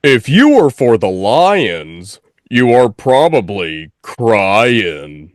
If you are for the Lions, you are probably crying.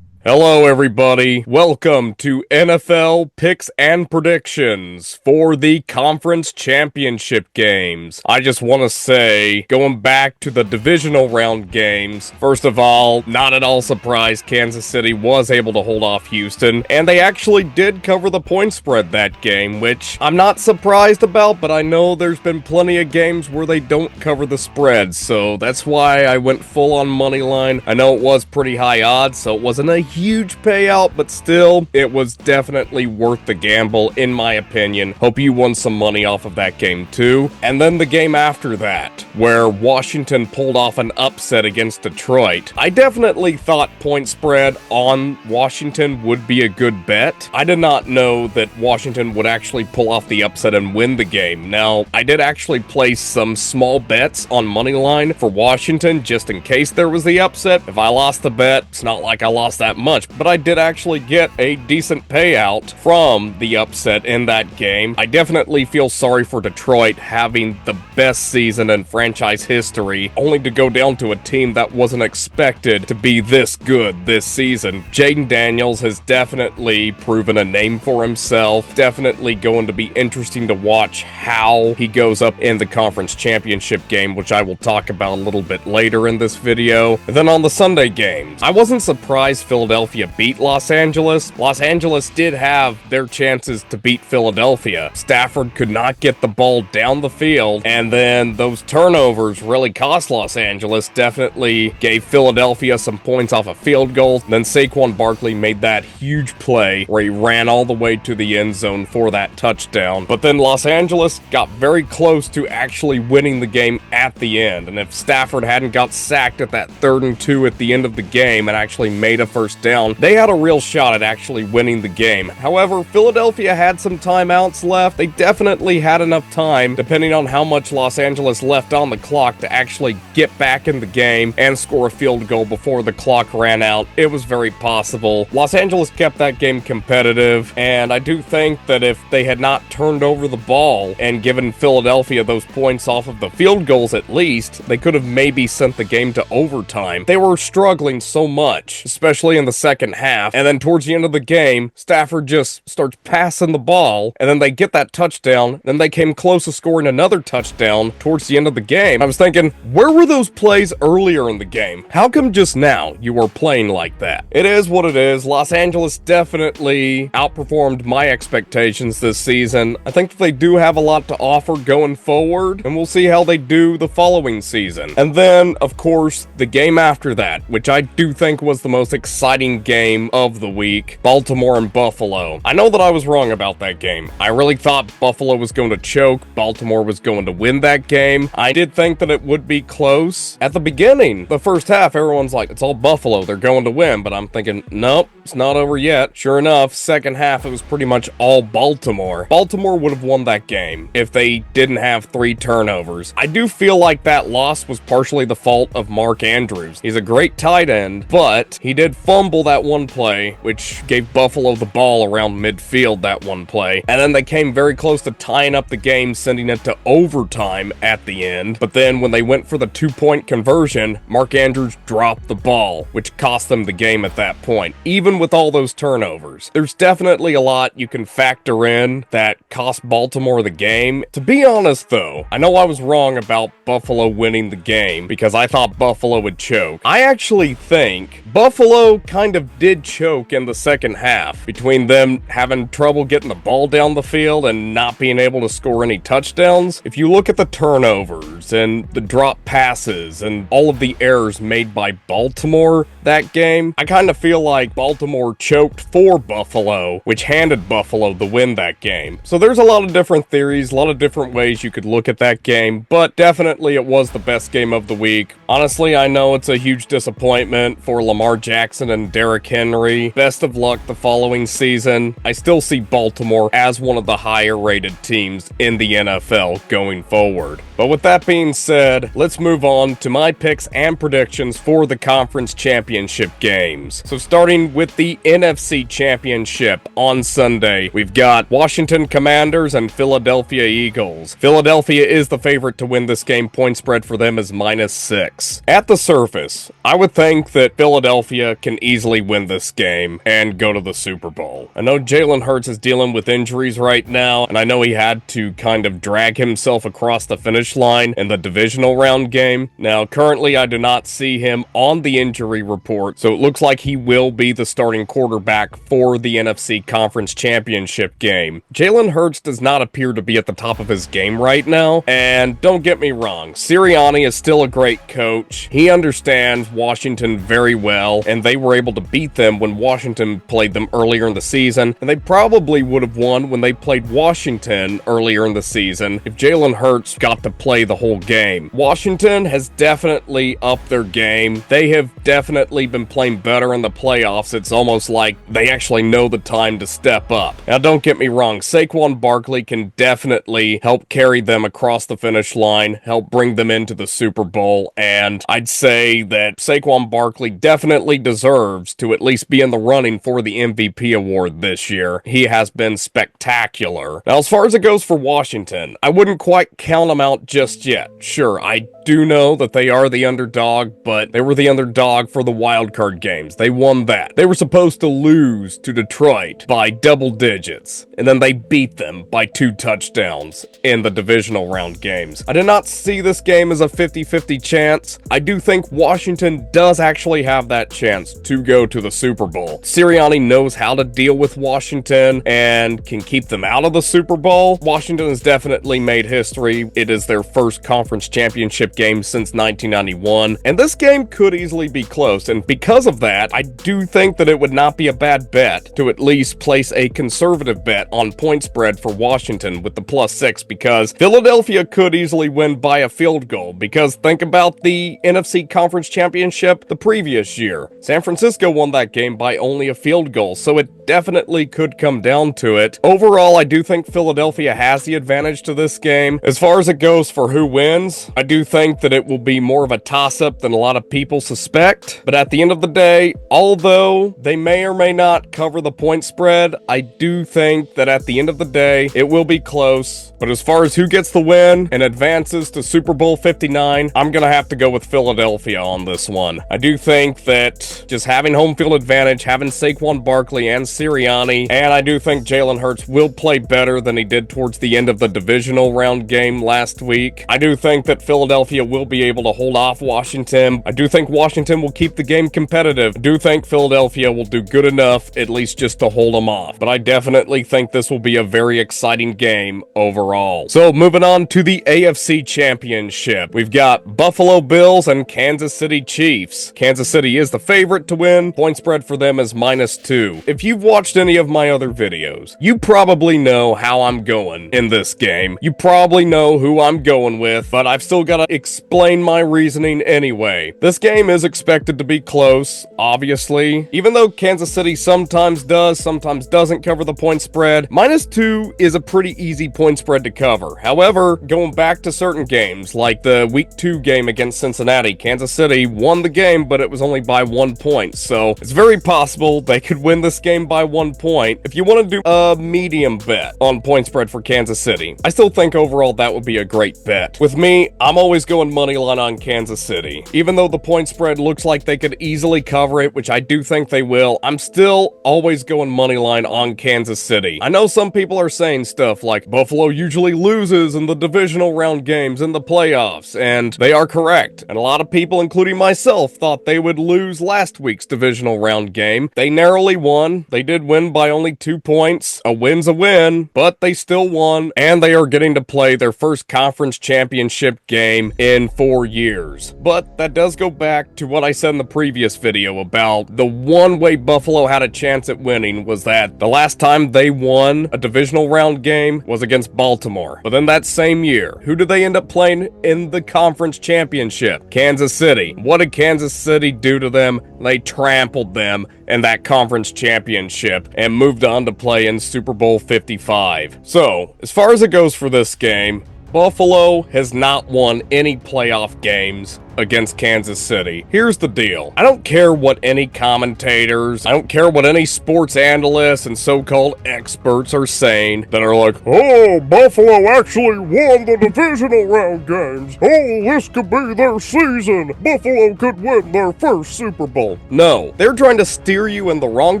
Hello, everybody. Welcome to NFL Picks and Predictions for the Conference Championship games. I just want to say, going back to the divisional round games, first of all, not at all surprised Kansas City was able to hold off Houston, and they actually did cover the point spread that game, which I'm not surprised about, but I know there's been plenty of games where they don't cover the spread, so that's why I went full on money line. I know it was pretty high odds, so it wasn't a huge payout, but still, it was definitely worth the gamble, in my opinion. Hope you won some money off of that game too. And then the game after that, where Washington pulled off an upset against Detroit. I definitely thought point spread on Washington would be a good bet. I did not know that Washington would actually pull off the upset and win the game. Now, I did actually place some small bets on money line for Washington just in case there was the upset. If I lost the bet, it's not like I lost that much, but I did actually get a decent payout from the upset in that game. I definitely feel sorry for Detroit having the best season in franchise history, only to go down to a team that wasn't expected to be this good this season. Jaden Daniels has definitely proven a name for himself. Definitely going to be interesting to watch how he goes up in the conference championship game, which I will talk about a little bit later in this video. And then on the Sunday games, I wasn't surprised Philadelphia beat Los Angeles. Los Angeles did have their chances to beat Philadelphia. Stafford could not get the ball down the field, and then those turnovers really cost Los Angeles. Definitely gave Philadelphia some points off of field goals. Then Saquon Barkley made that huge play where he ran all the way to the end zone for that touchdown. But then Los Angeles got very close to actually winning the game at the end, and if Stafford hadn't got sacked at that 3rd and 2 at the end of the game and actually made a first down, they had a real shot at actually winning the game. However, Philadelphia had some timeouts left. They definitely had enough time, depending on how much Los Angeles left on the clock, to actually get back in the game and score a field goal before the clock ran out. It was very possible. Los Angeles kept that game competitive, and I do think that if they had not turned over the ball and given Philadelphia those points off of the field goals at least, they could have maybe sent the game to overtime. They were struggling so much, especially in the second half, and then towards the end of the game, Stafford just starts passing the ball, and then they get that touchdown, then they came close to scoring another touchdown towards the end of the game. I was thinking, where were those plays earlier in the game? How come just now you were playing like that? It is what it is. Los Angeles definitely outperformed my expectations this season. I think that they do have a lot to offer going forward, and we'll see how they do the following season. And then, of course, the game after that, which I do think was the most exciting game of the week, Baltimore and Buffalo. I know that I was wrong about that game. I really thought Buffalo was going to choke, Baltimore was going to win that game. I did think that it would be close. At the beginning, the first half, everyone's like, it's all Buffalo, they're going to win, but I'm thinking, nope, it's not over yet. Sure enough, second half, it was pretty much all Baltimore. Baltimore would have won that game if they didn't have 3 turnovers. I do feel like that loss was partially the fault of Mark Andrews. He's a great tight end, but he did fumble that one play, which gave Buffalo the ball around midfield that one play. And then they came very close to tying up the game, sending it to overtime at the end. But then when they went for the 2-point conversion, Mark Andrews dropped the ball, which cost them the game at that point, even with all those turnovers. There's definitely a lot you can factor in that cost Baltimore the game. To be honest, though, I know I was wrong about Buffalo winning the game because I thought Buffalo would choke. I actually think Buffalo kind of did choke in the second half, between them having trouble getting the ball down the field and not being able to score any touchdowns. If you look at the turnovers and the drop passes and all of the errors made by Baltimore that game, I kind of feel like Baltimore choked for Buffalo, which handed Buffalo the win that game. So there's a lot of different theories, a lot of different ways you could look at that game, but definitely it was the best game of the week. Honestly, I know it's a huge disappointment for Lamar Jackson and in Derrick Henry. Best of luck the following season. I still see Baltimore as one of the higher rated teams in the NFL going forward. But with that being said, let's move on to my picks and predictions for the conference championship games. So starting with the NFC Championship on Sunday, we've got Washington Commanders and Philadelphia Eagles. Philadelphia is the favorite to win this game. Point spread for them is -6. At the surface, I would think that Philadelphia can easily win this game and go to the Super Bowl. I know Jalen Hurts is dealing with injuries right now, and I know he had to kind of drag himself across the finish line in the divisional round game. Now, currently, I do not see him on the injury report, so it looks like he will be the starting quarterback for the NFC Conference Championship game. Jalen Hurts does not appear to be at the top of his game right now, and don't get me wrong, Sirianni is still a great coach. He understands Washington very well, and they were able to beat them when Washington played them earlier in the season, and they probably would have won when they played Washington earlier in the season if Jalen Hurts got to play the whole game. Washington has definitely upped their game. They have definitely been playing better in the playoffs. It's almost like they actually know the time to step up. Now, don't get me wrong, Saquon Barkley can definitely help carry them across the finish line, help bring them into the Super Bowl, and I'd say that Saquon Barkley definitely deserves to at least be in the running for the MVP award this year. He has been spectacular. Now, as far as it goes for Washington, I wouldn't quite count them out just yet. Sure, I do know that they are the underdog, but they were the underdog for the wildcard games. They won that. They were supposed to lose to Detroit by double digits, and then they beat them by 2 touchdowns in the divisional round games. I did not see this game as a 50-50 chance. I do think Washington does actually have that chance to go to the Super Bowl. Sirianni knows how to deal with Washington and can keep them out of the Super Bowl. Washington has definitely made history. It is their first conference championship game since 1991, and this game could easily be close, and because of that, I do think that it would not be a bad bet to at least place a conservative bet on point spread for Washington with the +6, because Philadelphia could easily win by a field goal, because think about the NFC Conference Championship the previous year. San Francisco won that game by only a field goal, so it definitely could come down to it. Overall, I do think Philadelphia has the advantage to this game. As far as it goes for who wins, I do think that it will be more of a toss-up than a lot of people suspect, but at the end of the day, although they may or may not cover the point spread, I do think that at the end of the day, it will be close. But as far as who gets the win and advances to Super Bowl 59, I'm gonna have to go with Philadelphia on this one. I do think that just having home field advantage, having Saquon Barkley and Sirianni, and I do think Jalen Hurts will play better than he did towards the end of the divisional round game last week. I do think that Philadelphia will be able to hold off Washington. I do think Washington will keep the game competitive. I do think Philadelphia will do good enough, at least just to hold them off. But I definitely think this will be a very exciting game overall. So moving on to the AFC Championship, we've got Buffalo Bills and Kansas City Chiefs. Kansas City is the favorite to win. Point spread for them is -2. If you've watched any of my other videos, you probably know how I'm going in this game. You probably know who I'm going with, but I've still got to explain my reasoning anyway. This game is expected to be close, obviously. Even though Kansas City sometimes does, sometimes doesn't cover the point spread, -2 is a pretty easy point spread to cover. However, going back to certain games, like the Week 2 game against Cincinnati, Kansas City won the game, but it was only by 1 point, so it's very possible they could win this game by 1 point. If you want to do a medium bet on point spread for Kansas City, I still think overall that would be a great bet. With me, I'm always going money line on Kansas City. Even though the point spread looks like they could easily cover it, which I do think they will, I'm still always going money line on Kansas City. I know some people are saying stuff like Buffalo usually loses in the divisional round games in the playoffs, and they are correct. And a lot of people, including myself, thought they would lose last week's divisional round game. They narrowly won. They did win by only 2 points. A win's a win, but they still won, and they are getting to play their first conference championship game in 4 years. But that does go back to what I said in the previous video about the one way Buffalo had a chance at winning was that the last time they won a divisional round game was against Baltimore. But then that same year, who did they end up playing in the conference championship? Kansas City. What did Kansas City do to them? They trampled them in that conference championship and moved on to play in Super Bowl 55. So, as far as it goes for this game, Buffalo has not won any playoff games against Kansas City. Here's the deal. I don't care what any commentators, I don't care what any sports analysts and so-called experts are saying that are like, oh, Buffalo actually won the divisional round games. Oh, this could be their season. Buffalo could win their first Super Bowl. No, they're trying to steer you in the wrong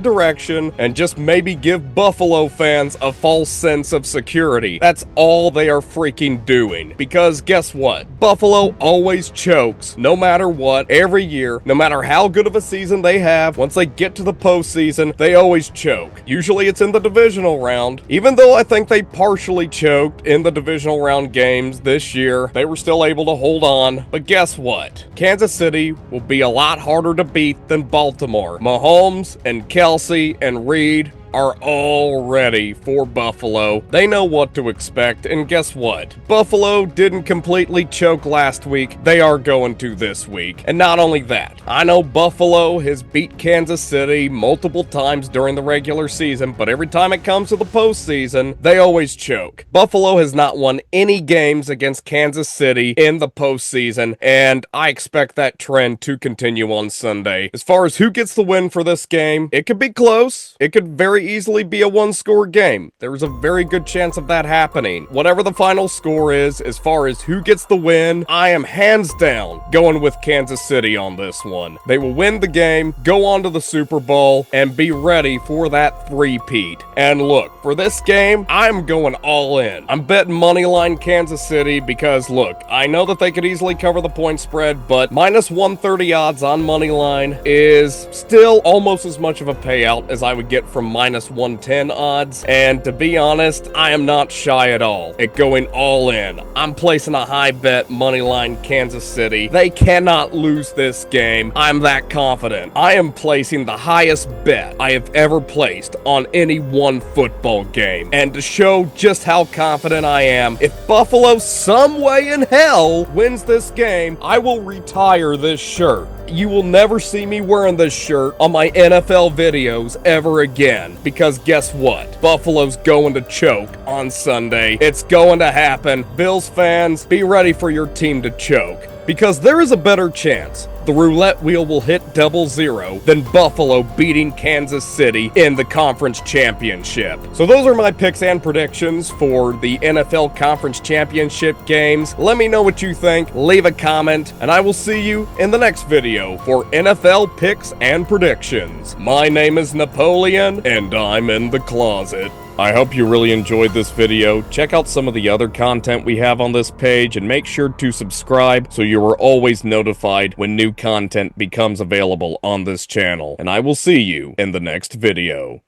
direction and just maybe give Buffalo fans a false sense of security. That's all they are freaking doing. Because guess what? Buffalo always chokes no matter what, every year, no matter how good of a season they have. Once they get to the postseason, they always choke. Usually it's in the divisional round. Even though I think they partially choked in the divisional round games this year, they were still able to hold on. But guess what? Kansas City will be a lot harder to beat than Baltimore. Mahomes and Kelsey and Reed are all ready for Buffalo. They know what to expect, and guess what? Buffalo didn't completely choke last week. They are going to this week. And not only that, I know Buffalo has beat Kansas City multiple times during the regular season, but every time it comes to the postseason, they always choke. Buffalo has not won any games against Kansas City in the postseason, and I expect that trend to continue on Sunday. As far as who gets the win for this game, it could be close. It could very easily be a one-score game. There's a very good chance of that happening. Whatever the final score is, as far as who gets the win, I am hands down going with Kansas City on this one. They will win the game, go on to the Super Bowl, and be ready for that three-peat. And look, for this game, I'm going all in. I'm betting moneyline Kansas City because, look, I know that they could easily cover the point spread, but minus 130 odds on moneyline is still almost as much of a payout as I would get from minus 110 odds, and to be honest, I am not shy at all at going all in. I'm placing a high bet moneyline Kansas City. They cannot lose this game. I'm that confident. I am placing the highest bet I have ever placed on any one football game. And to show just how confident I am, if Buffalo some way in hell wins this game, I will retire this shirt. You will never see me wearing this shirt on my NFL videos ever again. Because guess what? Buffalo's going to choke on Sunday. It's going to happen. Bills fans, be ready for your team to choke. Because there is a better chance the roulette wheel will hit 00 than Buffalo beating Kansas City in the conference championship. So those are my picks and predictions for the NFL conference championship games. Let me know what you think, leave a comment, and I will see you in the next video for NFL picks and predictions. My name is Napoleon, and I'm in the closet. I hope you really enjoyed this video. Check out some of the other content we have on this page and make sure to subscribe so you are always notified when new content becomes available on this channel. And I will see you in the next video.